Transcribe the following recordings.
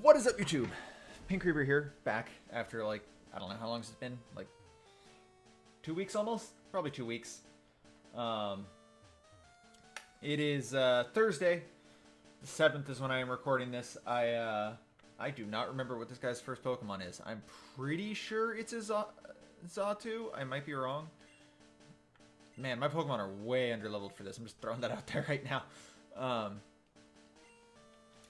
What is up, YouTube? Pink Reaver here, back after, like, I don't know how long it's been, like 2 weeks almost? Probably 2 weeks. It is Thursday. The 7th is when I am recording this. I do not remember what this guy's first Pokemon is. I'm pretty sure it's a Xatu. I might be wrong. Man, my Pokemon are way underleveled for this. I'm just throwing that out there right now.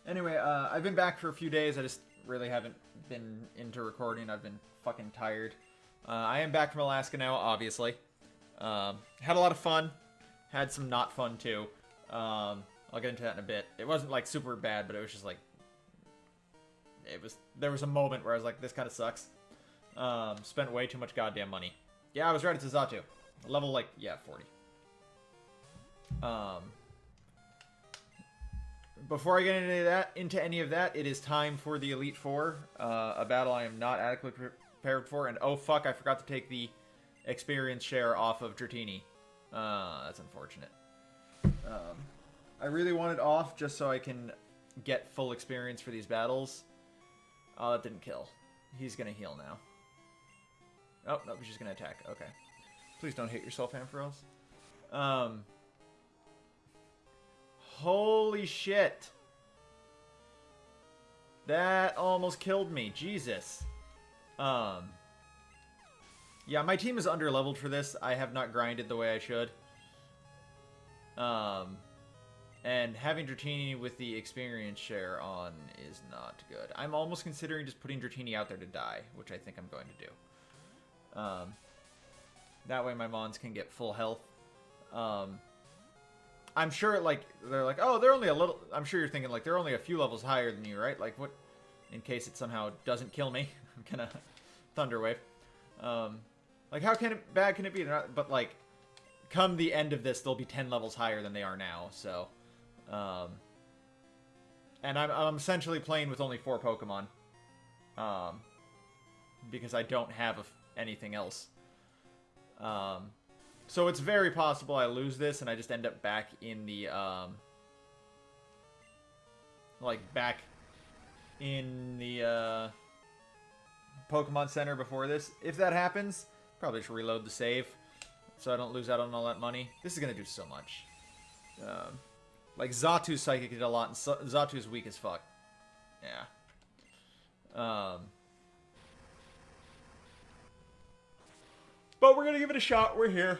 Anyway, I've been back for a few days. I just really haven't been into recording. I've been fucking tired. I am back from Alaska now, obviously. Had a lot of fun. Had some not fun, too. I'll get into that in a bit. It wasn't, like, super bad, but it was just, like... There was a moment where I was like, this kind of sucks. Spent way too much goddamn money. Yeah, I was right, it's a Xatu. Level, like, yeah, 40. Before I get into any of that, it is time for the Elite Four. A battle I am not adequately prepared for. And oh fuck, I forgot to take the experience share off of Dratini. That's unfortunate. I really want it off just so I can get full experience for these battles. Oh, that didn't kill. He's gonna heal now. Oh, no, he's just gonna attack. Okay. Please don't hit yourself, Ampharos. Holy shit. That almost killed me. Jesus. Yeah, my team is underleveled for this. I have not grinded the way I should. And having Dratini with the experience share on is not good. I'm almost considering just putting Dratini out there to die, which I think I'm going to do. That way my Mons can get full health. I'm sure, like, they're like, oh, they're only a little... I'm sure you're thinking, like, they're only a few levels higher than you, right? Like, what... In case it somehow doesn't kill me. I'm gonna... Thunder Wave. Like, how bad can it be? Not, but, like, come the end of this, they'll be 10 levels higher than they are now, so... And I'm essentially playing with only 4 Pokemon. Because I don't have anything else. So it's very possible I lose this and I just end up back in the, back in the, Pokemon Center before this. If that happens, probably just reload the save so I don't lose out on all that money. This is going to do so much. Like, Xatu's Psychic did a lot, and Xatu's weak as fuck. Yeah. But we're going to give it a shot. We're here.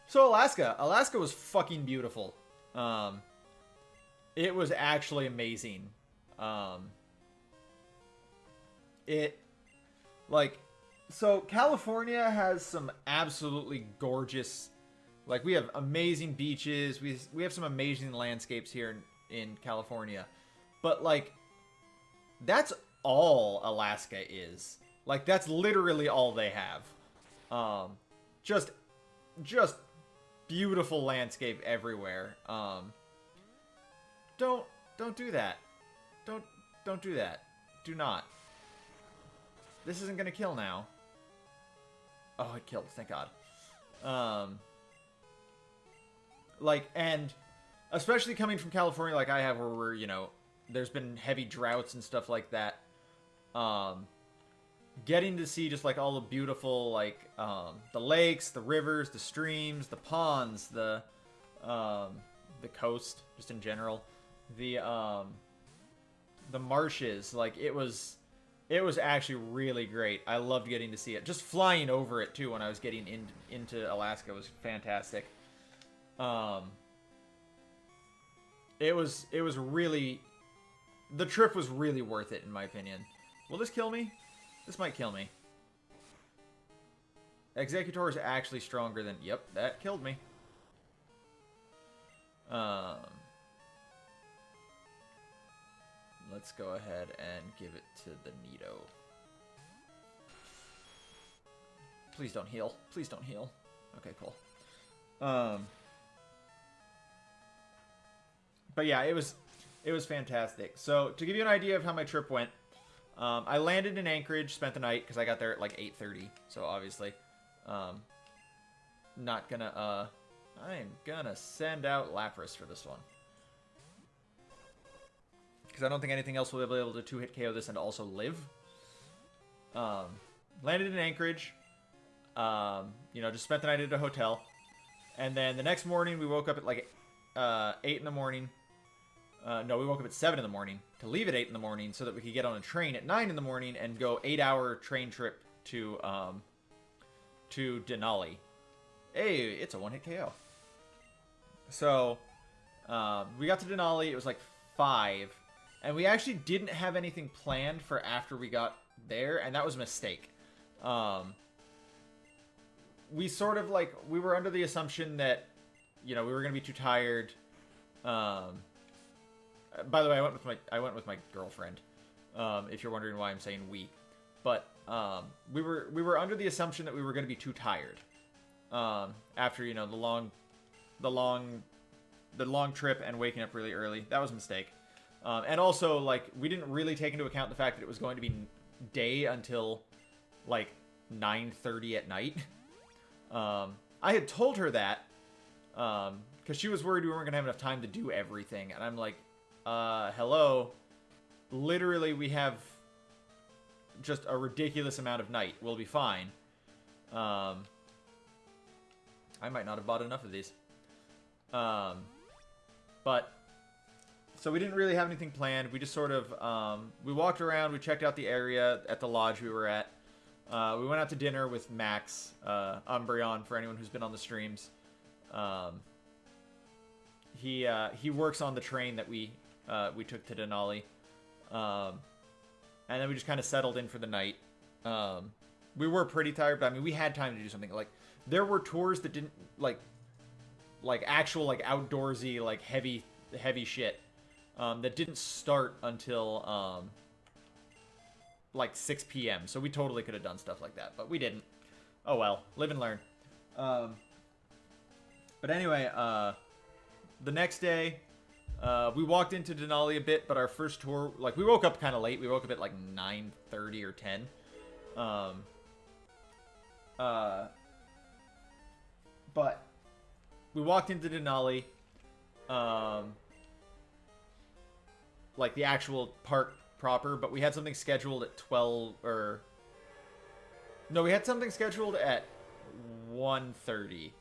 So Alaska. Alaska was fucking beautiful. It was actually amazing. So California has some absolutely gorgeous, like, we have amazing beaches. We have some amazing landscapes here in California. But, like, that's all Alaska is. Like, that's literally all they have. Just beautiful landscape everywhere. Don't do that. Don't do that. Do not. This isn't gonna kill now. Oh, it killed, thank God. Like, and especially coming from California like I have, where we're, you know, there's been heavy droughts and stuff like that. Getting to see just, like, all the beautiful, like, the lakes, the rivers, the streams, the ponds, the coast, just in general, the marshes, like, it was actually really great. I loved getting to see it. Just flying over it, too, when I was getting into Alaska was fantastic. It was really... The trip was really worth it, in my opinion. Will this kill me? This might kill me. Executor is actually stronger than... Yep, that killed me. Let's go ahead and give it to the Nido. Please don't heal. Please don't heal. Okay, cool. But yeah, it was fantastic. So, to give you an idea of how my trip went, I landed in Anchorage, spent the night, because I got there at like 8:30. So, obviously, not gonna, I'm gonna send out Lapras for this one. because I don't think anything else will be able to two-hit KO this and also live. Landed in Anchorage. You know, just spent the night at a hotel. And then the next morning, we woke up at like 8 in the morning. No, we woke up at 7 in the morning to leave at 8 in the morning so that we could get on a train at 9 in the morning and go 8-hour train trip to Denali. Hey, it's a one-hit KO. So, we got to Denali. It was like 5. And we actually didn't have anything planned for after we got there, and that was a mistake. We sort of like, we were under the assumption that, you know, we were going to be too tired. By the way, I went with my girlfriend. If you're wondering why I'm saying we, but we were under the assumption that we were going to be too tired. After, you know, the long trip and waking up really early. That was a mistake. And also, like, we didn't really take into account the fact that it was going to be day until like 9:30 at night. I had told her that because she was worried we weren't gonna have enough time to do everything, and I'm like, hello, literally we have just a ridiculous amount of night. We'll be fine. I might not have bought enough of these. But so we didn't really have anything planned. We just sort of we walked around, we checked out the area at the lodge we were at. We went out to dinner with Max, Umbreon, for anyone who's been on the streams. He works on the train that we took to Denali. And then we just kind of settled in for the night. We were pretty tired, but I mean, we had time to do something. Like, there were tours that didn't, like actual, like, outdoorsy, like, heavy shit, that didn't start until, like 6 p.m. So we totally could have done stuff like that, but we didn't. Oh well, live and learn. But anyway, the next day, we walked into Denali a bit, but our first tour, like, we woke up kind of late. We woke up at like 9:30 or 10. But we walked into Denali, like the actual park proper, but we had something scheduled at 12, or no, we had something scheduled at 1:30,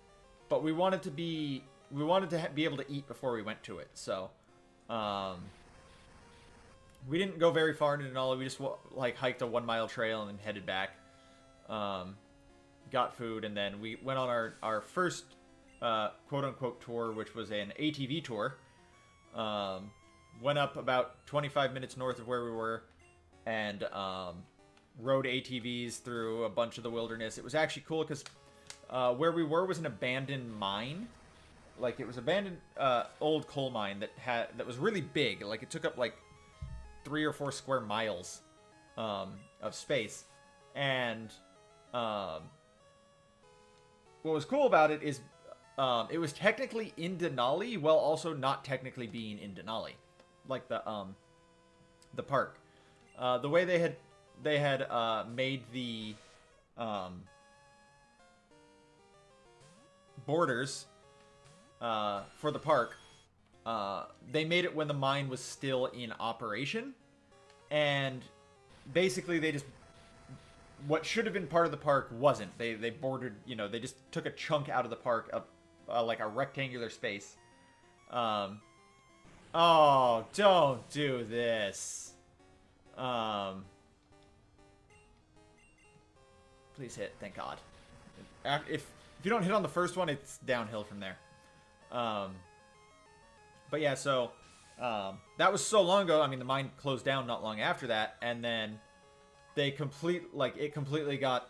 but we wanted to be able to eat before we went to it. So we didn't go very far into Denali. We just like hiked a 1-mile trail and then headed back, got food, and then we went on our first quote-unquote tour, which was an ATV tour. Went up about 25 minutes north of where we were, and rode ATVs through a bunch of the wilderness. It was actually cool because where we were was an abandoned mine. Like, it was abandoned old coal mine that was really big. Like, it took up like 3 or 4 square miles of space. And what was cool about it is it was technically in Denali while also not technically being in Denali. Like the park, the way they had made the borders for the park, they made it when the mine was still in operation, and basically they just, what should have been part of the park wasn't. They bordered, you know, they just took a chunk out of the park, like a rectangular space. Oh, don't do this. Please hit, thank God. If you don't hit on the first one, it's downhill from there. But yeah, so that was so long ago. I mean, the mine closed down not long after that, and then they completely got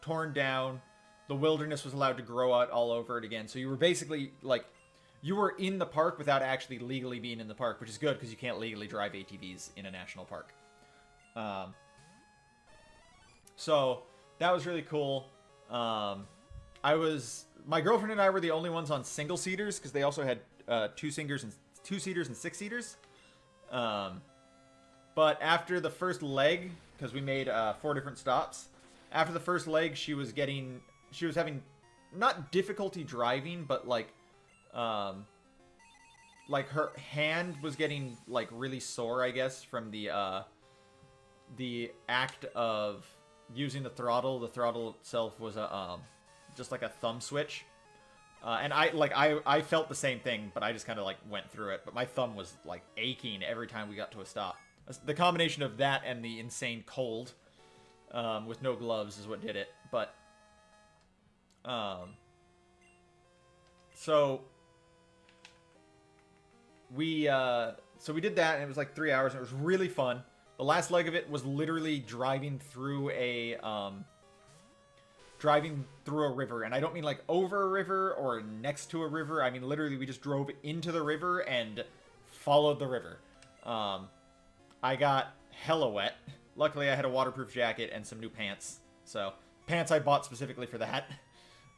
torn down. The wilderness was allowed to grow out all over it again. So you were basically like, you were in the park without actually legally being in the park, which is good because you can't legally drive ATVs in a national park. So that was really cool. My girlfriend and I were the only ones on single seaters because they also had 2-seaters and 6-seaters. But after the first leg, because we made 4 different stops, after the first leg, she was having not difficulty driving, but like like her hand was getting like really sore, I guess, from the act of using the throttle. The throttle itself was a just like a thumb switch. And I felt the same thing, but I just kind of like went through it. But my thumb was like aching every time we got to a stop. The combination of that and the insane cold with no gloves is what did it. But so we did that, and it was like 3 hours, and it was really fun. The last leg of it was literally driving through a river, and I don't mean like over a river or next to a river. I mean literally we just drove into the river and followed the river. I got hella wet. Luckily I had a waterproof jacket and some new pants. So pants I bought specifically for that.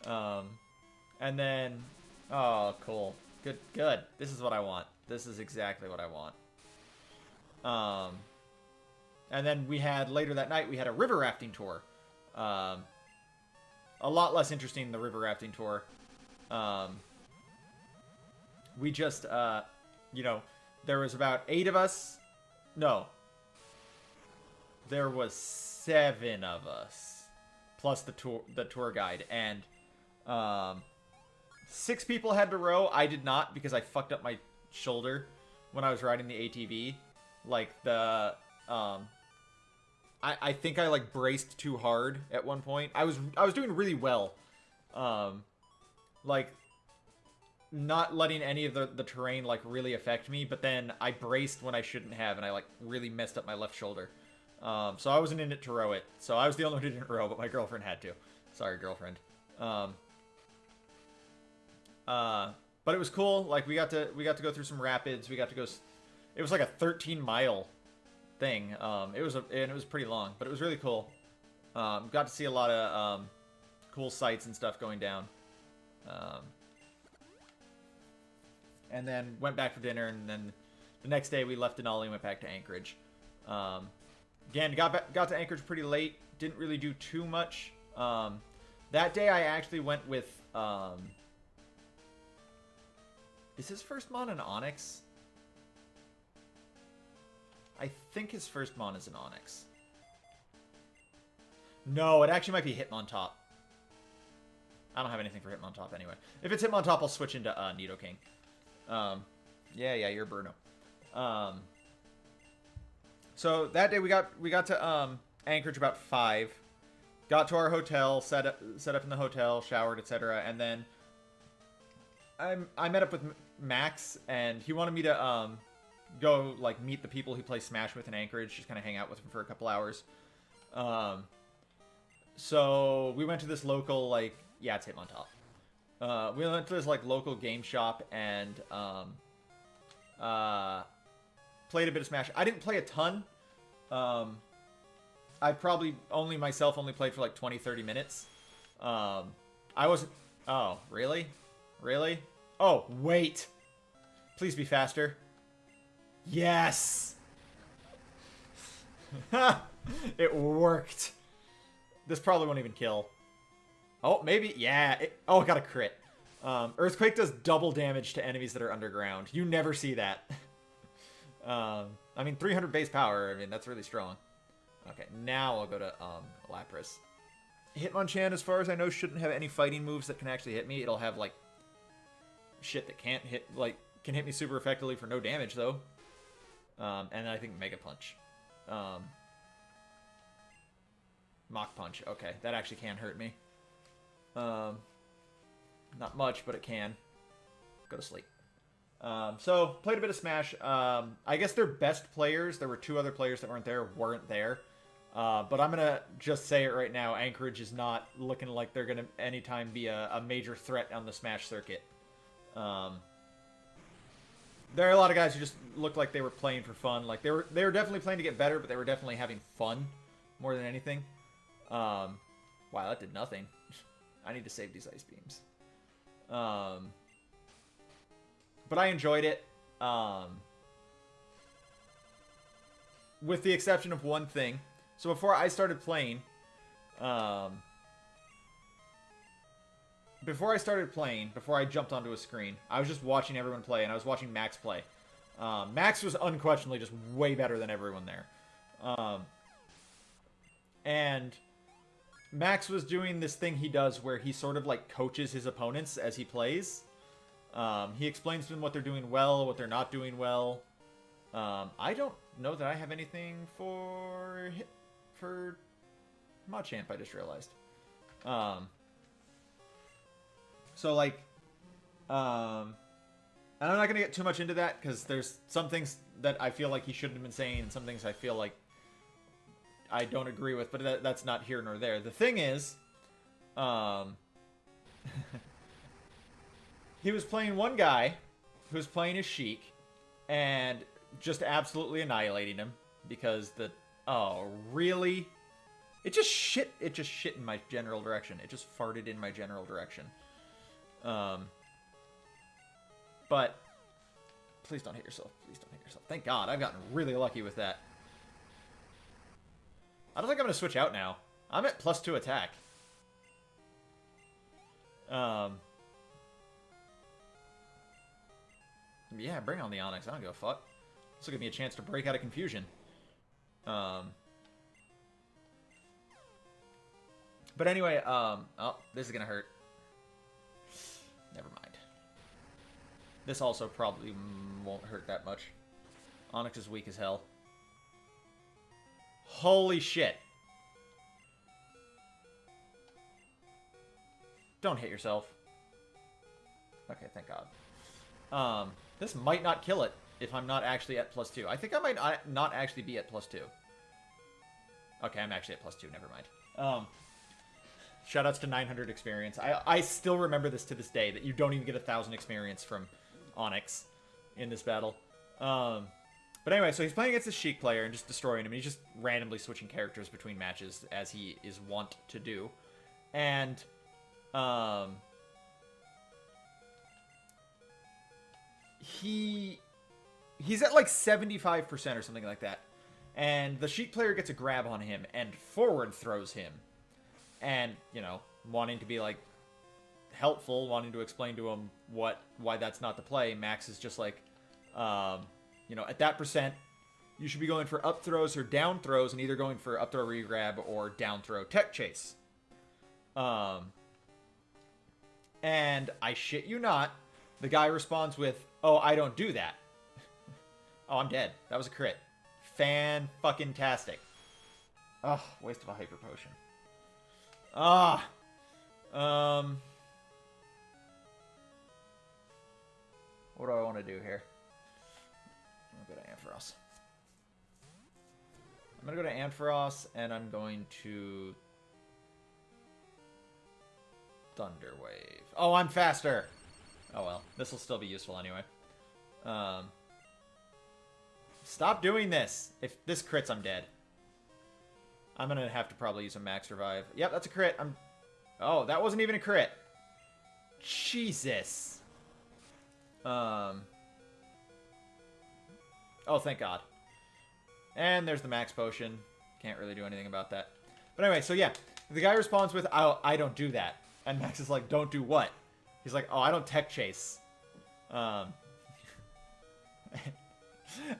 And then oh cool. Good. This is what I want. This is exactly what I want. And then we had later that night we had a river rafting tour. A lot less interesting than the river rafting tour. We just, you know, there was about 8 of us. No. There was 7 of us. Plus the tour guide. And, 6 people had to row. I did not because I fucked up my shoulder when I was riding the ATV. Like, I think I like braced too hard at one point. I was doing really well. Like not letting any of the terrain like really affect me, but then I braced when I shouldn't have, and I like really messed up my left shoulder. So I wasn't in it to row it. So I was the only one who didn't row, but my girlfriend had to. Sorry, girlfriend. But it was cool. Like we got to go through some rapids. We got to go. It was like a 13-mile thing. It was pretty long, but it was really cool. Got to see a lot of cool sights and stuff going down. And then went back for dinner, and then the next day we left Denali and went back to Anchorage. Again, got to Anchorage pretty late. Didn't really do too much. That day I actually went with is his first mon an Onyx? I think his first mon is an Onyx. No, it actually might be Hitmontop. I don't have anything for Hitmontop anyway. If it's Hitmontop, I'll switch into Nidoking. Yeah, you're Bruno. So that day we got to Anchorage about 5. Got to our hotel, set up in the hotel, showered, etc. And then I met up with Max, and he wanted me to go like meet the people he plays Smash with in Anchorage, just kind of hang out with him for a couple hours. So we went to this local it's Hitmontop. We went to this local game shop and played a bit of Smash. I didn't play a ton. I probably only played for 20-30 minutes. I wasn't. Oh, really? Really? Oh, wait. Please be faster. Yes! It worked. This probably won't even kill. Oh, maybe. Yeah. It got a crit. Earthquake does double damage to enemies that are underground. You never see that. I mean, 300 base power. I mean, that's really strong. Okay, now I'll go to Lapras. Hitmonchan, as far as I know, shouldn't have any fighting moves that can actually hit me. It'll have, shit that can't hit, can hit me super effectively for no damage, though. And I think Mega Punch. Mach Punch. Okay, that actually can hurt me. Not much, but it can. Go to sleep. So, played a bit of Smash. I guess their best players, there were 2 other players that weren't there. But I'm going to just say it right now. Anchorage is not looking like they're going to anytime be a major threat on the Smash circuit. There are a lot of guys who just look like they were playing for fun. They were definitely playing to get better, but they were definitely having fun more than anything. Wow, that did nothing. I need to save these ice beams. But I enjoyed it. With the exception of one thing. So before I started playing, before I started playing, before I jumped onto a screen, I was just watching everyone play, and I was watching Max play. Max was unquestionably just way better than everyone there. And Max was doing this thing he does where he sort of like coaches his opponents as he plays. He explains to them what they're doing well, what they're not doing well. I don't know that I have anything for Machamp, I just realized. So, like, and I'm not going to get too much into that, because there's some things that I feel like he shouldn't have been saying, and some things I feel like I don't agree with, but that's not here nor there. The thing is, he was playing one guy who was playing as Sheik, and just absolutely annihilating him, because oh, really? It just shit in my general direction. It just farted in my general direction. But please don't hit yourself. Please don't hit yourself. Thank God, I've gotten really lucky with that. I don't think I'm going to switch out now. I'm at +2 attack. Yeah, bring on the Onix. I don't give a fuck. This will give me a chance to break out of confusion. But anyway, oh, this is going to hurt. Never mind. This also probably won't hurt that much. Onix is weak as hell. Holy shit. Don't hit yourself. Okay, thank God. This might not kill it if I'm not actually at +2. I think I might not actually be at +2. Okay, I'm actually at +2. Never mind. Shoutouts to 900 experience. I still remember this to this day, that you don't even get 1,000 experience from Onix in this battle. But anyway, so he's playing against a Sheik player and just destroying him. He's just randomly switching characters between matches, as he is wont to do. And he's at like 75% or something like that. And the Sheik player gets a grab on him and forward throws him. And, you know, wanting to be like helpful, wanting to explain to him why that's not the play, Max is just like, you know, at that percent, you should be going for up throws or down throws, and either going for up throw regrab or down throw tech chase. And I shit you not, the guy responds with, "Oh, I don't do that." Oh, I'm dead. That was a crit. Fan-fucking-tastic. Ugh, waste of a hyper potion. What do I want to do here? I'm going to go to Ampharos. I'm going to go to Ampharos, and I'm going to Thunder Wave. Oh, I'm faster! Oh well, this will still be useful anyway. Stop doing this! If this crits, I'm dead. I'm going to have to probably use a Max Revive. Yep, that's a crit. Oh, that wasn't even a crit. Jesus. Oh, thank God. And there's the Max Potion. Can't really do anything about that. But anyway, so yeah. The guy responds with, "Oh, I don't do that." And Max is like, "Don't do what?" He's like, "Oh, I don't tech chase." And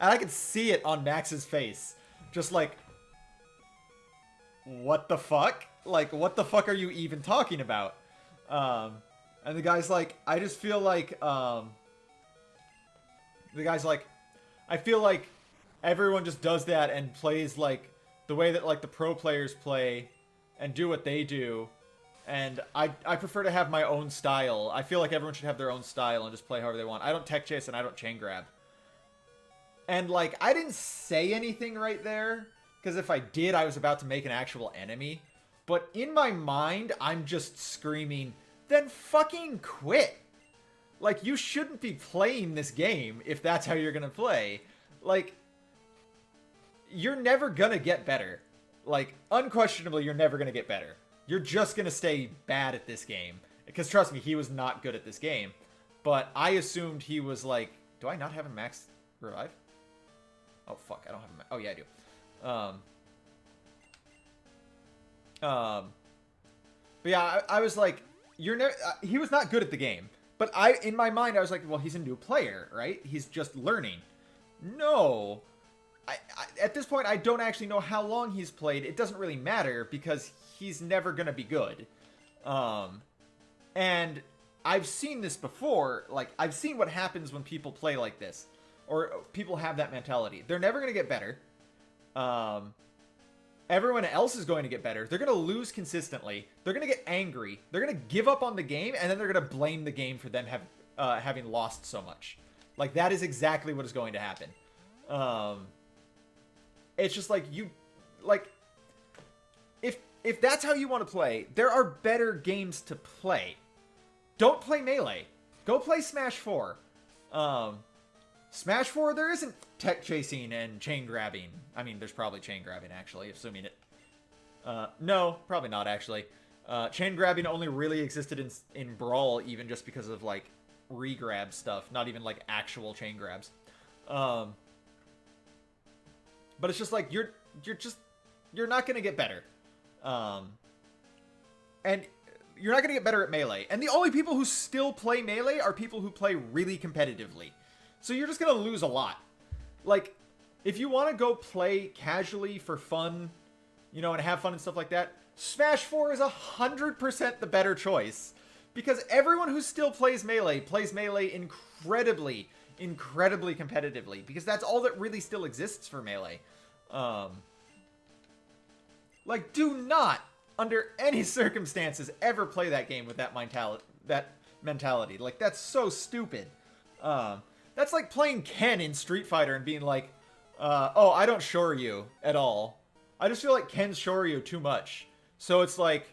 I could see it on Max's face. Just like, what the fuck? Like, what the fuck are you even talking about? And the guy's like, I just feel like, the guy's like, I feel like everyone just does that and plays, like, the way that, like, the pro players play and do what they do. And I prefer to have my own style. I feel like everyone should have their own style and just play however they want. I don't tech chase and I don't chain grab. And, like, I didn't say anything right there, because if I did, I was about to make an actual enemy. But in my mind, I'm just screaming, then fucking quit. Like, you shouldn't be playing this game if that's how you're gonna play. Like, you're never gonna get better. Like, unquestionably, you're never gonna get better. You're just gonna stay bad at this game. Because trust me, he was not good at this game. But I assumed he was like, do I not have a Max Revive? Oh, fuck, I don't have a Max. Oh, yeah, I do. But yeah, I was like, you're never. He was not good at the game, but in my mind, I was like, well, he's a new player, right? He's just learning. No, at this point, I don't actually know how long he's played. It doesn't really matter because he's never gonna be good. And I've seen this before. Like, I've seen what happens when people play like this, or people have that mentality. They're never gonna get better. Everyone else is going to get better. They're going to lose consistently. They're going to get angry. They're going to give up on the game, and then they're going to blame the game for them having lost so much. Like, that is exactly what is going to happen. It's just like, if that's how you want to play, there are better games to play. Don't play Melee. Go play Smash 4. Smash 4, there isn't tech chasing and chain grabbing. I mean, there's probably chain grabbing, actually, assuming it... no, probably not, actually. Chain grabbing only really existed in Brawl, even just because of, like, re-grab stuff. Not even, like, actual chain grabs. But it's just like, you're not gonna get better. And you're not gonna get better at Melee. And the only people who still play Melee are people who play really competitively. So you're just going to lose a lot. Like, if you want to go play casually for fun, you know, and have fun and stuff like that, Smash 4 is 100% the better choice. Because everyone who still plays Melee incredibly, incredibly competitively. Because that's all that really still exists for Melee. Like, do not, under any circumstances, ever play that game with that mentality. Like, that's so stupid. That's like playing Ken in Street Fighter and being like, oh, I don't Shoryu at all. I just feel like Ken's Shoryu too much. So it's like,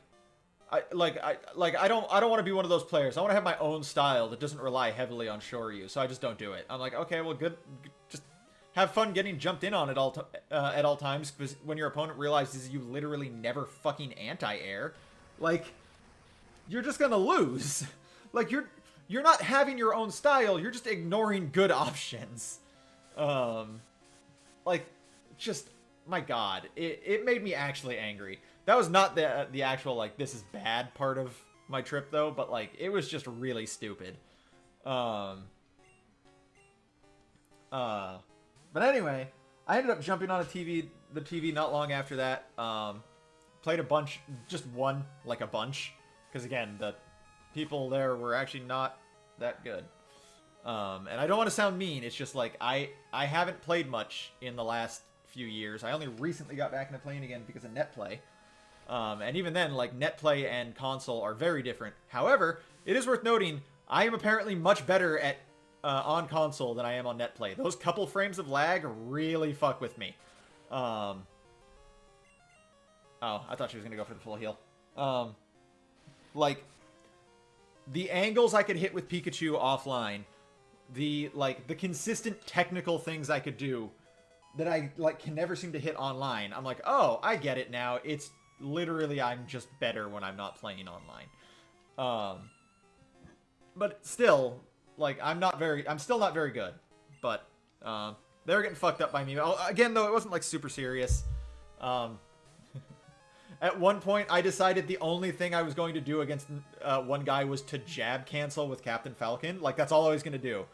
I don't want to be one of those players. I want to have my own style that doesn't rely heavily on Shoryu. So I just don't do it. I'm like, okay, well, good. Just have fun getting jumped in on at all times. Because when your opponent realizes you literally never fucking anti-air, like, you're just gonna lose. Like, you're not having your own style, you're just ignoring good options. Like, just, my god, it made me actually angry. That was not the actual, like, this is bad part of my trip, though, but, like, it was just really stupid. But anyway, I ended up jumping on the TV not long after that. Played a bunch, just one, like a bunch, because again, the people there were actually not that good. And I don't want to sound mean, it's just like, I haven't played much in the last few years. I only recently got back into playing again because of netplay. And even then, like, netplay and console are very different. However, it is worth noting, I am apparently much better at on console than I am on netplay. Those couple frames of lag really fuck with me. Oh, I thought she was going to go for the full heal. Like, the angles I could hit with Pikachu offline, the consistent technical things I could do that I, like, can never seem to hit online. I'm like, oh, I get it now. It's literally, I'm just better when I'm not playing online. But still, like, I'm still not very good. But, they were getting fucked up by me. Again, though, it wasn't, like, super serious. At one point, I decided the only thing I was going to do against one guy was to jab cancel with Captain Falcon. Like, that's all I was going to do.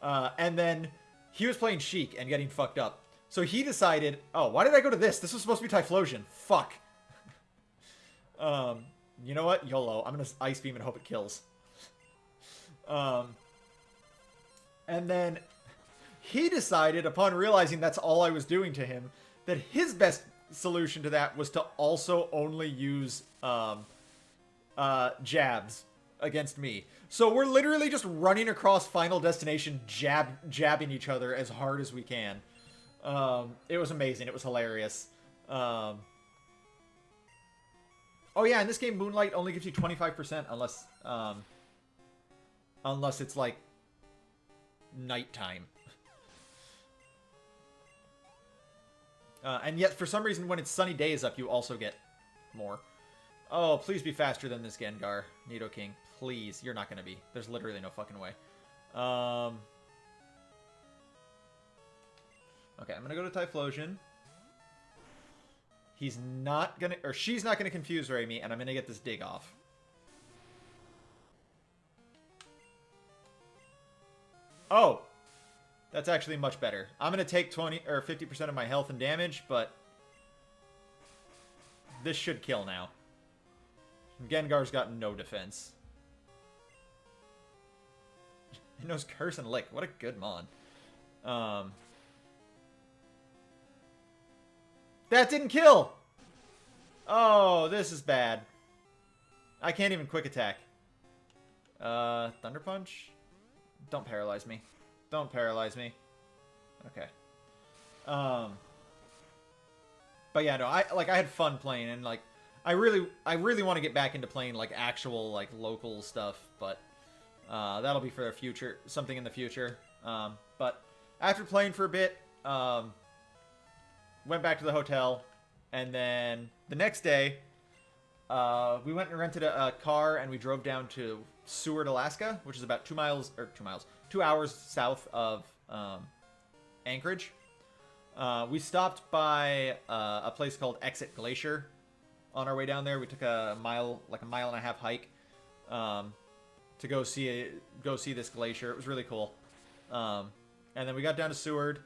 And then he was playing Sheik and getting fucked up. So he decided, oh, why did I go to this? This was supposed to be Typhlosion. Fuck. You know what? YOLO. I'm going to Ice Beam and hope it kills. And then he decided, upon realizing that's all I was doing to him, that his best solution to that was to also only use jabs against me. So we're literally just running across Final Destination jabbing each other as hard as we can. It was amazing. It was hilarious. Oh yeah, in this game, Moonlight only gives you 25% unless it's like nighttime. And yet, for some reason, when it's sunny days up, you also get more. Oh, please be faster than this Gengar, Nidoking. Please. You're not going to be. There's literally no fucking way. Okay, I'm going to go to Typhlosion. He's not going to... Or she's not going to confuse ray me, and I'm going to get this dig off. Oh! That's actually much better. I'm going to take 20 or 50% of my health and damage, but this should kill now. Gengar's got no defense. He knows Curse and Lick. What a good mon. That didn't kill! Oh, this is bad. I can't even quick attack. Thunder Punch? Don't paralyze me. Don't paralyze me. Okay. But yeah, no, I had fun playing, and like I really want to get back into playing like actual like local stuff, but that'll be for the future, something in the future. But after playing for a bit, went back to the hotel, and then the next day, we went and rented a car, and we drove down to Seward, Alaska, which is about 2 hours south of Anchorage. We stopped by a place called Exit Glacier on our way down there. We took a mile and a half hike to go see this glacier. It was really cool. And then we got down to Seward.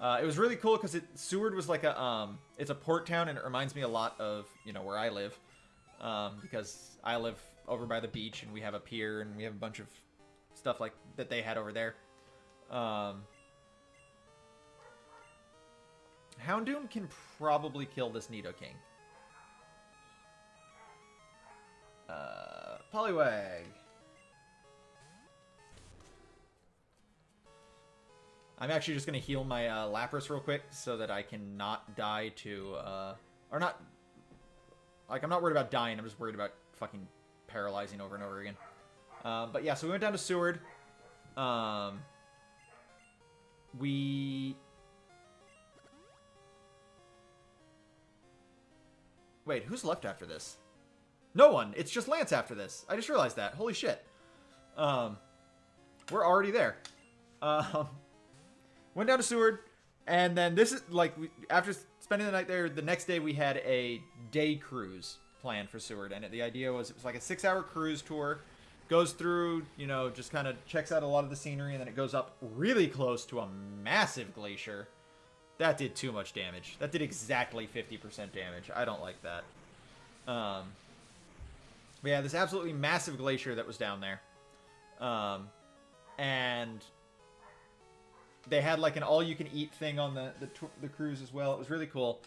It was really cool because Seward was like it's a port town, and it reminds me a lot of, you know, where I live. Because I live over by the beach, and we have a pier, and we have a bunch of stuff like that they had over there. Houndoom can probably kill this Nidoking. Poliwag. I'm actually just going to heal my Lapras real quick so that I can not die to... or not... Like, I'm not worried about dying. I'm just worried about fucking paralyzing over and over again. But yeah, so we went down to Seward. Wait, who's left after this? No one. It's just Lance after this. I just realized that. Holy shit. We're already there. Went down to Seward, and then this is, like, after spending the night there, the next day we had a day cruise planned for Seward, and the idea was, it was like a 6-hour cruise tour, goes through, you know, just kind of checks out a lot of the scenery, and then it goes up really close to a massive glacier. That did too much damage. That did exactly 50% damage. I don't like that. But yeah, this absolutely massive glacier that was down there. And they had like an all-you-can-eat thing on the cruise as well. It was really cool.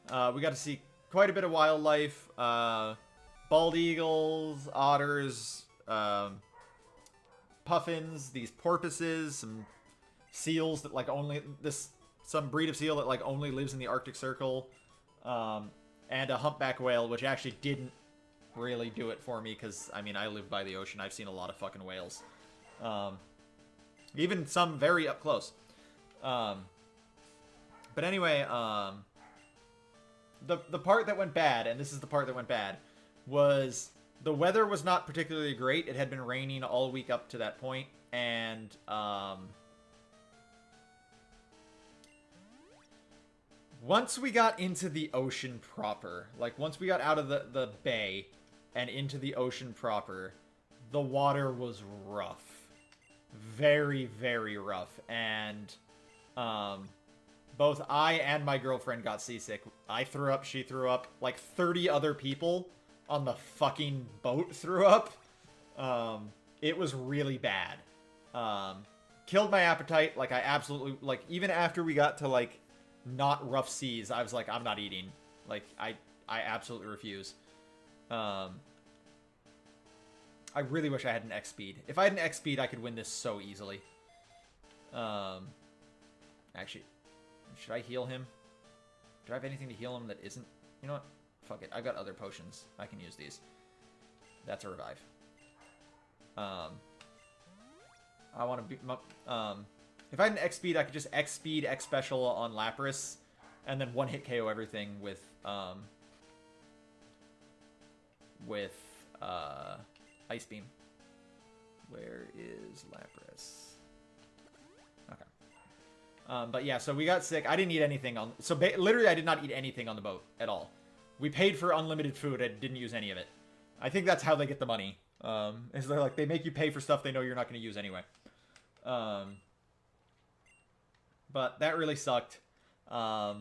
We got to see quite a bit of wildlife. Bald eagles, otters, puffins, these porpoises, some seals that like some breed of seal that like only lives in the Arctic Circle, and a humpback whale, which actually didn't really do it for me because, I mean, I live by the ocean. I've seen a lot of fucking whales. Even some very up close. But anyway, the part that went bad, and this is the part that went bad, was the weather was not particularly great. It had been raining all week up to that point, and once we got into the ocean proper, like once we got out of the bay and into the ocean proper, the water was rough. Very, very rough. And both I and my girlfriend got seasick. I threw up, she threw up. Like 30 other people on the fucking boat threw up. It was really bad. Killed my appetite. Like I absolutely, like even after we got to like not rough seas, I was like, I'm not eating. Like I absolutely refuse. I really wish I had an X speed. If I had an X speed, I could win this so easily. Actually, should I heal him? Do I have anything to heal him that isn't? You know what? Fuck it. I've got other potions. I can use these. That's a revive. I want to be... if I had an X speed, I could just X speed, X special on Lapras, and then one hit KO everything with Ice Beam. Where is Lapras? Okay. But yeah, so we got sick. I didn't eat anything on... So literally, I did not eat anything on the boat at all. We paid for unlimited food. I didn't use any of it. I think that's how they get the money. Is they're like, they make you pay for stuff they know you're not going to use anyway. But that really sucked. My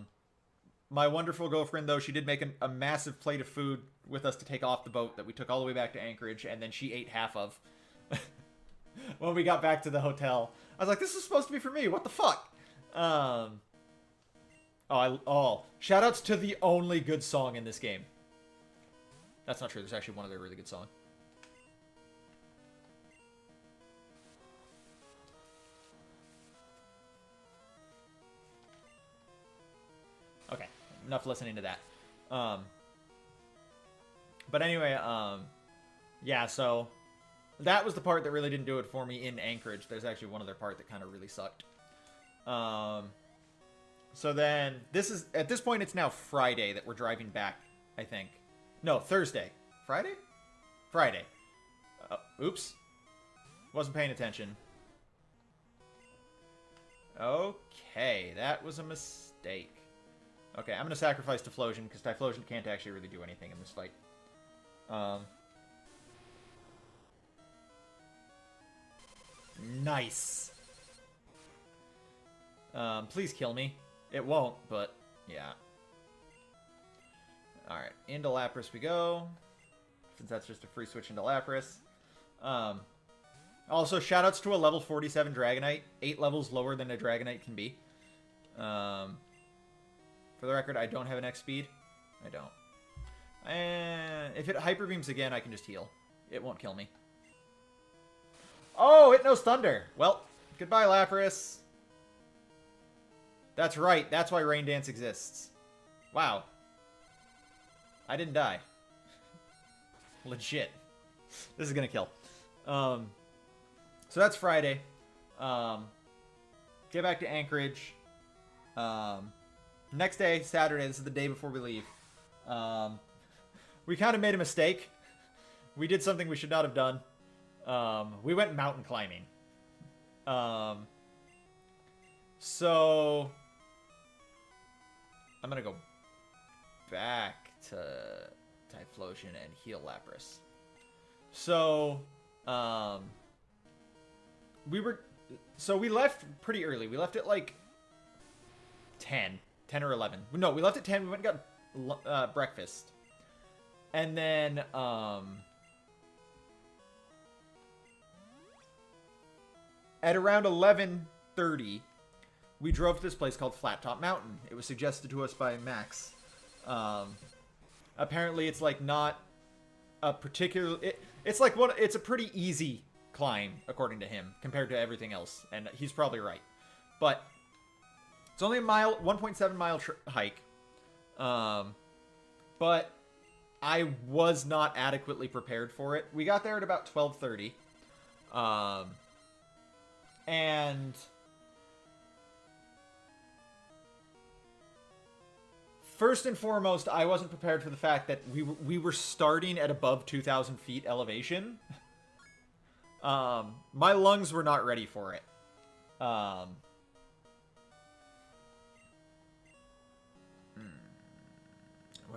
wonderful girlfriend, though, she did make a massive plate of food with us to take off the boat that we took all the way back to Anchorage, and then she ate half of when we got back to the hotel. I was like, this is supposed to be for me. What the fuck? Shoutouts to the only good song in this game. That's not true. There's actually one other really good song. Okay, enough listening to that. But anyway, yeah, so that was the part that really didn't do it for me in Anchorage. There's actually one other part that kind of really sucked. So then, at this point, it's now Friday that we're driving back, I think. No, Thursday. Friday? Friday. Oops. Wasn't paying attention. Okay, that was a mistake. Okay, I'm going to sacrifice Typhlosion, because Typhlosion can't actually really do anything in this fight. Nice. Please kill me. It won't, but yeah. Alright, into Lapras we go. Since that's just a free switch into Lapras. Also, shoutouts to a level 47 Dragonite. 8 levels lower than a Dragonite can be. For the record, I don't have an X speed. I don't. And if it Hyper Beams again, I can just heal. It won't kill me. Oh, it knows Thunder. Well, goodbye, Lapras. That's right. That's why Rain Dance exists. Wow. I didn't die. Legit. This is gonna kill. So that's Friday. Get back to Anchorage. Next day, Saturday. This is the day before we leave. We kind of made a mistake. We did something we should not have done. We went mountain climbing. So I'm gonna go back to Typhlosion and heal Lapras. So we left pretty early. We left at like 10 or 11. No, we left at 10. We went and got breakfast. And then at around 11:30, we drove to this place called Flattop Mountain. It was suggested to us by Max. Apparently, it's like not a particular. It's like it's a pretty easy climb according to him compared to everything else, and he's probably right. But it's only a 1.7 mile hike. But I was not adequately prepared for it. We got there at about 12:30. And first and foremost, I wasn't prepared for the fact that we were starting at above 2,000 feet elevation. My lungs were not ready for it. What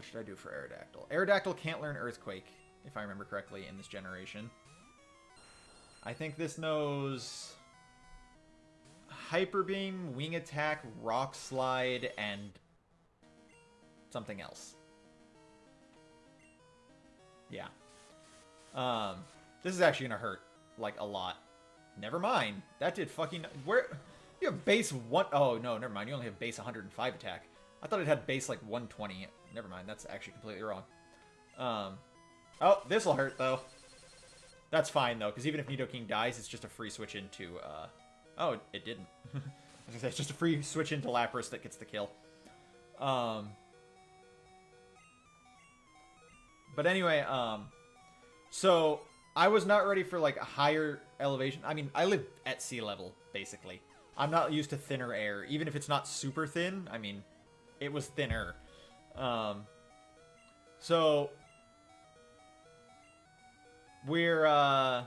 should I do for Aerodactyl? Aerodactyl can't learn Earthquake, if I remember correctly, in this generation. I think this knows Hyper Beam, Wing Attack, Rock Slide, and something else. Yeah. This is actually gonna hurt, like, a lot. Never mind. That did fucking... Where... You have base 1... Oh, no, never mind. You only have base 105 attack. I thought it had base, like, 120. Never mind. That's actually completely wrong. Oh, this'll hurt, though. That's fine, though, because even if Nidoking dies, it's just a free switch into, Oh, it didn't. I was gonna say, it's just a free switch into Lapras that gets the kill. But anyway, so I was not ready for, like, a higher elevation. I mean, I live at sea level, basically. I'm not used to thinner air. Even if it's not super thin, I mean, it was thinner. So we're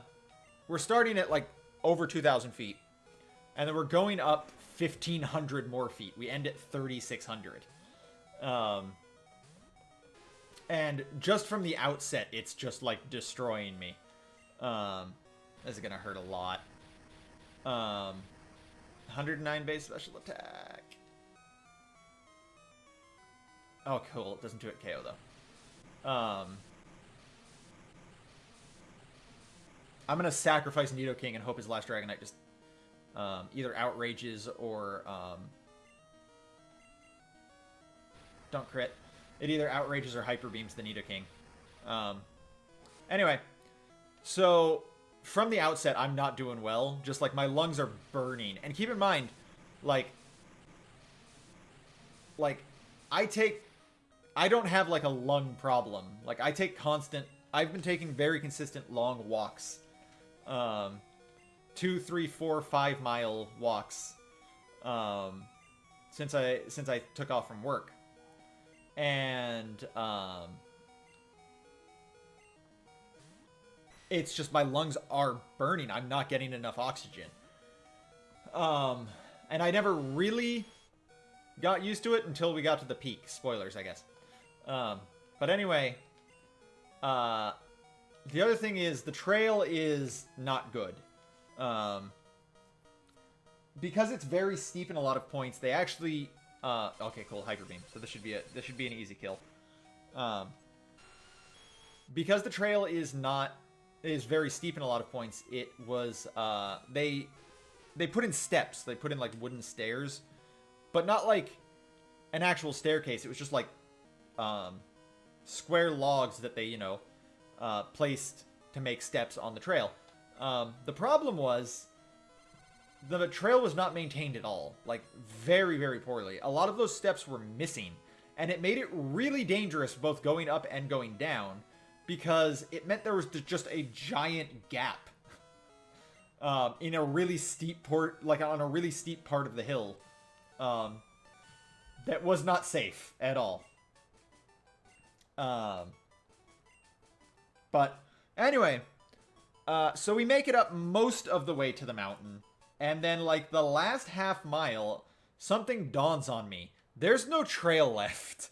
starting at, like, over 2,000 feet. And then we're going up 1,500 more feet. We end at 3,600. And just from the outset, it's just, like, destroying me. This is gonna hurt a lot. 109 base special attack. Oh, cool. It doesn't do it KO, though. I'm going to sacrifice Nidoking and hope his last Dragonite just either outrages or... don't crit. It either outrages or hyper beams the Nidoking. Anyway, so from the outset, I'm not doing well. Just like my lungs are burning. And keep in mind, like I don't have like a lung problem. Like I've been taking very consistent long walks. 2, 3, 4, 5 mile walks. Since I took off from work. And, it's just my lungs are burning. I'm not getting enough oxygen. And I never really got used to it until we got to the peak. Spoilers, I guess. But anyway, the other thing is the trail is not good. Because it's very steep in a lot of points, they actually... okay, cool, Hyper Beam. So this should be an easy kill. Because the trail is very steep in a lot of points, it was, they put in steps. They put in, like, wooden stairs. But not, like, an actual staircase. It was just, like, square logs that they, you know, placed to make steps on the trail. The problem was... the trail was not maintained at all. Like, very, very poorly. A lot of those steps were missing. And it made it really dangerous both going up and going down. Because it meant there was just a giant gap. In a really steep on a really steep part of the hill. That was not safe at all. But, anyway. So we make it up most of the way to the mountain. And then, like, the last half mile, something dawns on me. There's no trail left.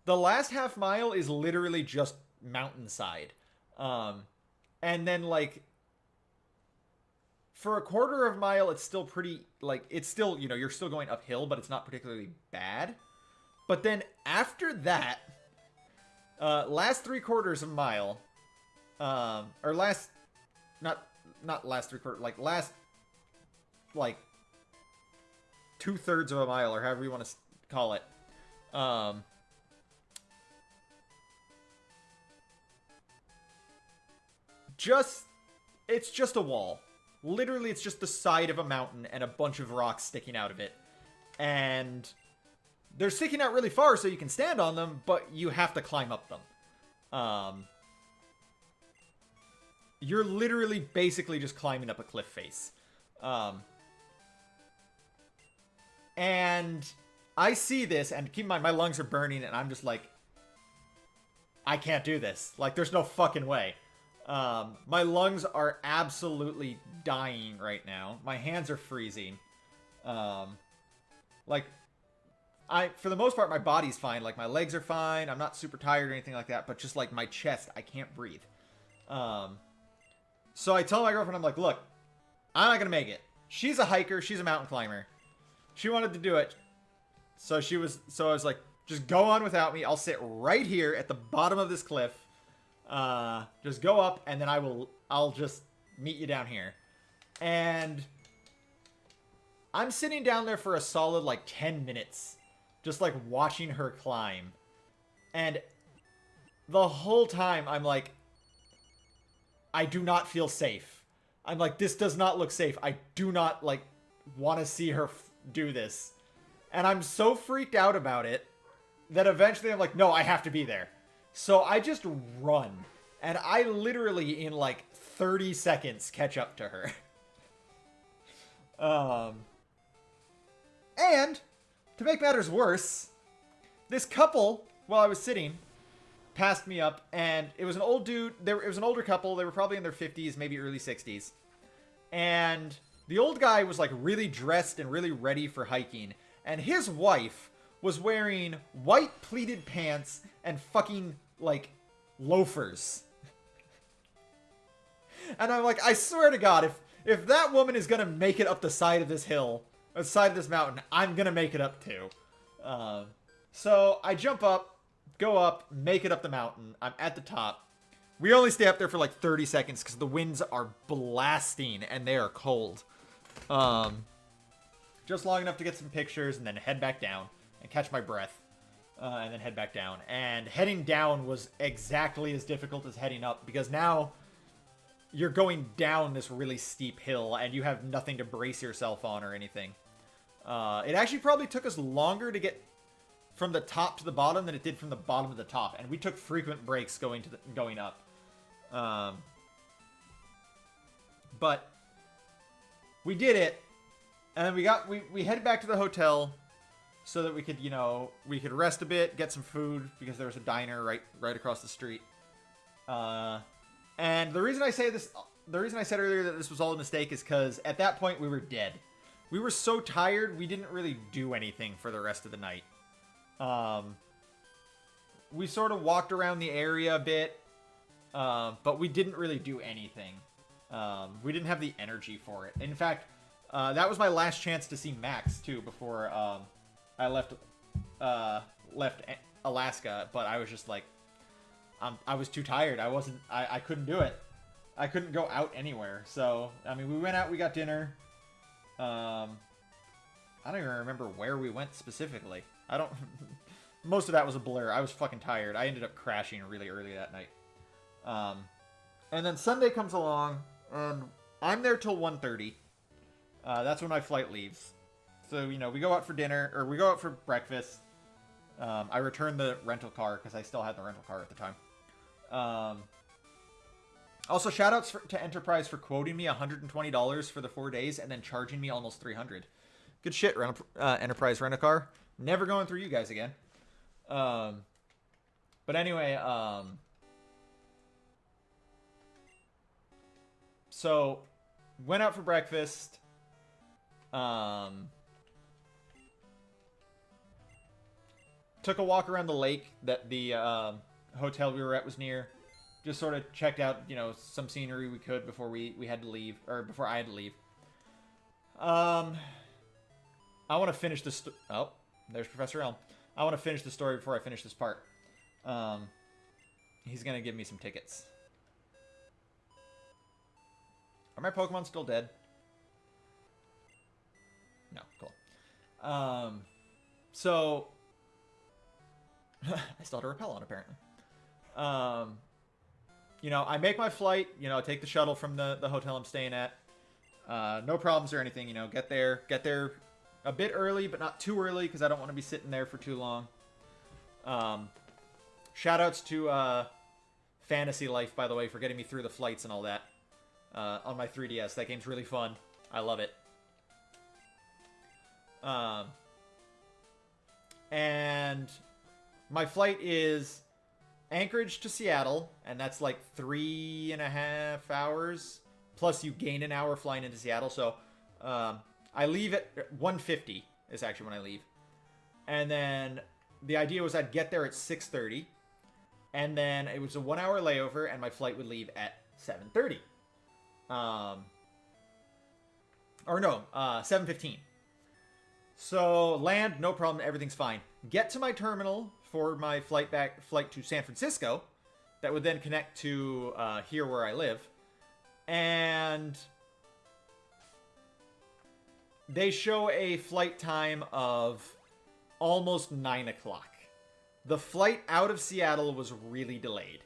The last half mile is literally just mountainside. And then, like, for a quarter of a mile, it's still pretty, like, it's still, you know, you're still going uphill, but it's not particularly bad. But then after that, last 3/4 of a mile, or last, not last 3/4, like, last, like 2/3 of a mile, or however you want to call it. It's just a wall. Literally, it's just the side of a mountain and a bunch of rocks sticking out of it. And they're sticking out really far so you can stand on them, but you have to climb up them. You're literally basically just climbing up a cliff face. And I see this, and keep in mind, my lungs are burning, and I'm just like, I can't do this. Like, there's no fucking way. My lungs are absolutely dying right now. My hands are freezing. Like, for the most part, my body's fine. Like, my legs are fine. I'm not super tired or anything like that, but just, like, my chest, I can't breathe. So I tell my girlfriend, I'm like, look, I'm not gonna make it. She's a hiker. She's a mountain climber. She wanted to do it. So I was like, just go on without me. I'll sit right here at the bottom of this cliff. Just go up, and then I'll just meet you down here. And I'm sitting down there for a solid, like, 10 minutes. Just, like, watching her climb. And the whole time, I'm like, I do not feel safe. I'm like, this does not look safe. I do not, like, want to see her do this. And I'm so freaked out about it that eventually I'm like, no, I have to be there. So I just run. And I literally, in like 30 seconds, catch up to her. And, to make matters worse, this couple, while I was sitting, passed me up, and it was an old dude. It was an older couple. They were probably in their 50s, maybe early 60s. And the old guy was like really dressed and really ready for hiking. And his wife was wearing white pleated pants and fucking, like, loafers. And I'm like, I swear to God, if that woman is gonna make it up the side of this hill, side of this mountain. I'm gonna make it up too. So I jump up, go up, make it up the mountain. I'm at the top. We only stay up there for like 30 seconds because the winds are blasting and they are cold. Just long enough to get some pictures and then head back down and catch my breath. And then head back down. And heading down was exactly as difficult as heading up because now you're going down this really steep hill and you have nothing to brace yourself on or anything. It actually probably took us longer to get from the top to the bottom than it did from the bottom to the top. And we took frequent breaks going up. But we did it. And then we headed back to the hotel so that we could, we could rest a bit, get some food because there was a diner right across the street. And the reason I said earlier that this was all a mistake is because at that point we were dead. We were so tired, we didn't really do anything for the rest of the night. We sort of walked around the area a bit, but we didn't really do anything. We didn't have the energy for it. In fact, that was my last chance to see Max too before I left Alaska. But I was just like, I was too tired. I couldn't do it. I couldn't go out anywhere. So I mean, we went out. We got dinner. I don't even remember where we went specifically. Most of that was a blur. I was fucking tired. I ended up crashing really early that night. And then Sunday comes along, and I'm there till 1:30. That's when my flight leaves. So, we go out for dinner, or we go out for breakfast. I returned the rental car, because I still had the rental car at the time. Also, shoutouts to Enterprise for quoting me $120 for the 4 days, and then charging me almost $300. Good shit, Enterprise Rent-A-Car. Never going through you guys again. But anyway, so went out for breakfast. Took a walk around the lake that the hotel we were at was near. Just sort of checked out, some scenery we could before we had to leave, or before I had to leave. I want to finish this. Oh, there's Professor Elm. I want to finish the story before I finish this part. He's gonna give me some tickets. Are my Pokemon still dead? No, cool. So I still had a repel on apparently. I make my flight. Take the shuttle from the hotel I'm staying at. No problems or anything. Get there a bit early, but not too early because I don't want to be sitting there for too long. Shoutouts to Fantasy Life, by the way, for getting me through the flights and all that on my 3DS. That game's really fun. I love it. And my flight is Anchorage to Seattle, and that's like 3.5 hours. Plus, you gain an hour flying into Seattle. So, I leave at 1:50 is actually when I leave. And then the idea was I'd get there at 6:30. And then it was a 1 hour layover, and my flight would leave at 7:30. 7:15. So land, no problem, everything's fine. Get to my terminal for my flight to San Francisco. That would then connect to here where I live. And they show a flight time of almost 9 o'clock. The flight out of Seattle was really delayed.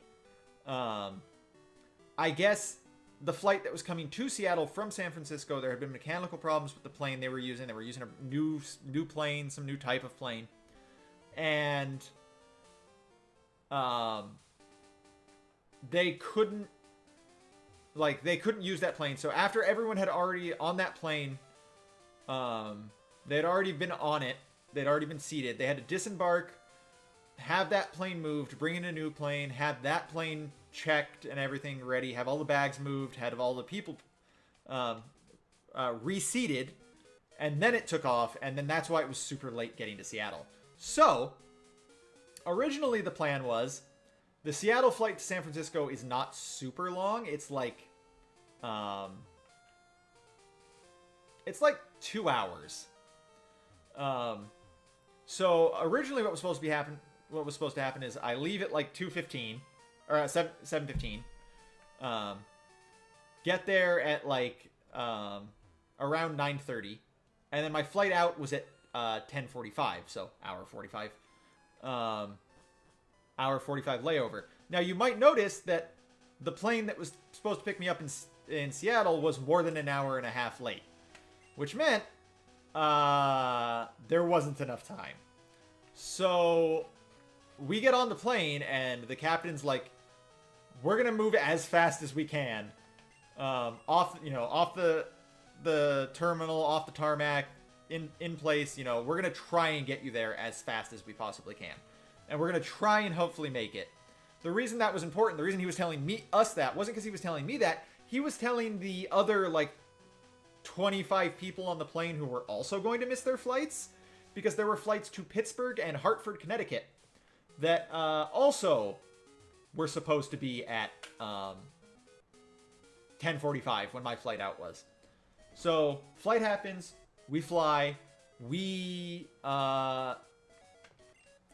I guess the flight that was coming to Seattle from San Francisco, there had been mechanical problems with the plane they were using. They were using a new plane, some new type of plane. And they couldn't use that plane. So after everyone had already on that plane, they had already been on it. They'd already been seated. They had to disembark, have that plane moved, bring in a new plane, have that plane checked and everything ready, have all the bags moved, have all the people reseated, and then it took off, and then that's why it was super late getting to Seattle. So, originally the plan was, the Seattle flight to San Francisco is not super long. It's like 2 hours. So originally what was supposed to happen is I leave at like 2:15 or 7:15. Get there at like around 9:30, and then my flight out was at 10:45, so hour 45 layover. Now you might notice that the plane that was supposed to pick me up in Seattle was more than an hour and a half late, which meant there wasn't enough time. So we get on the plane, and the captain's like, "We're gonna move as fast as we can, off the terminal, off the tarmac, in place. We're gonna try and get you there as fast as we possibly can, and we're gonna try and hopefully make it." The reason that was important, the reason he was telling us that, wasn't because he was telling me that. He was telling the other, like, 25 people on the plane who were also going to miss their flights, because there were flights to Pittsburgh and Hartford, Connecticut, that also were supposed to be at 10:45 when my flight out was. So, flight happens, we fly, we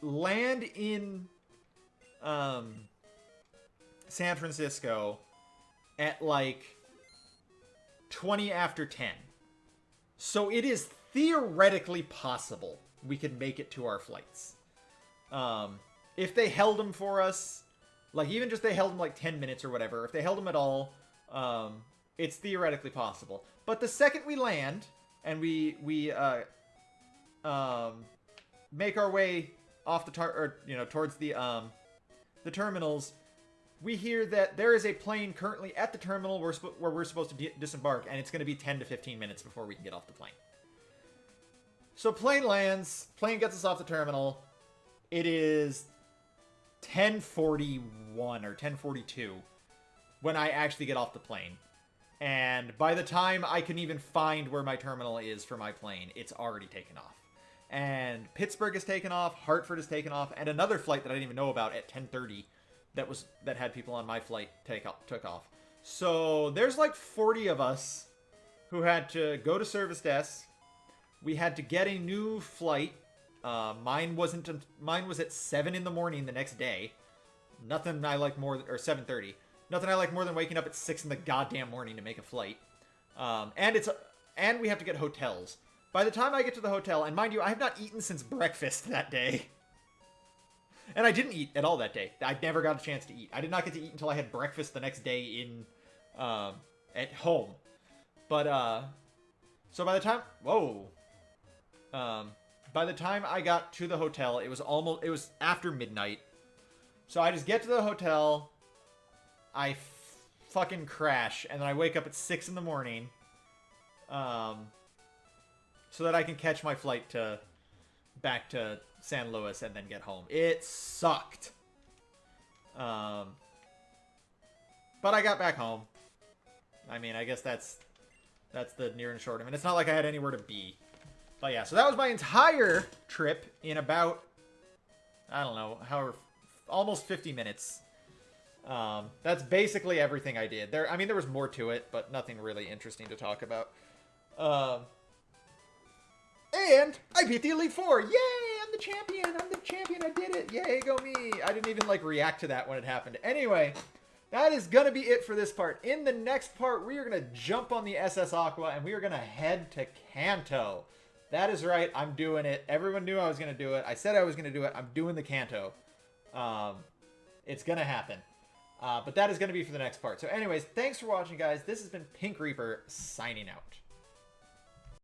land in San Francisco at like 20 after 10. So it is theoretically possible we could make it to our flights. If they held them for us, like even just they held them like 10 minutes or whatever, if they held them at all, it's theoretically possible. But the second we land and we make our way off the towards the terminals, we hear that there is a plane currently at the terminal where we're supposed to disembark, and it's going to be 10 to 15 minutes before we can get off the plane. So plane lands, plane gets us off the terminal. It is 10:41 or 10:42 when I actually get off the plane. And by the time I can even find where my terminal is for my plane, it's already taken off. And Pittsburgh has taken off, Hartford has taken off, and another flight that I didn't even know about at 10:30 that had people on my flight took off. So there's like 40 of us who had to go to service desk. We had to get a new flight. Mine was at 7 in the morning the next day. Nothing I like more, or 7:30. Nothing I like more than waking up at 6 in the goddamn morning to make a flight. And we have to get hotels. By the time I get to the hotel, and mind you, I have not eaten since breakfast that day. And I didn't eat at all that day. I never got a chance to eat. I did not get to eat until I had breakfast the next day at home. But, so by the time, by the time I got to the hotel, it was after midnight. So I just get to the hotel, I fucking crash, and then I wake up at 6 in the morning, so that I can catch my flight back to San Luis and then get home. It sucked. But I got back home. I mean, I guess that's the near and short of it. It's not like I had anywhere to be. But yeah, so that was my entire trip in about, I don't know, almost 50 minutes. That's basically everything I did. There was more to it, but nothing really interesting to talk about. And I beat the Elite Four. Yay! I'm the champion. I did it. Yay, go me. I didn't even react to that when it happened. Anyway, that is going to be it for this part. In the next part, we are going to jump on the SS Aqua and we are going to head to Kanto. That is right. I'm doing it. Everyone knew I was going to do it. I said I was going to do it. I'm doing the Kanto. It's going to happen. But that is going to be for the next part. So anyways, thanks for watching, guys. This has been Pink Reaper signing out.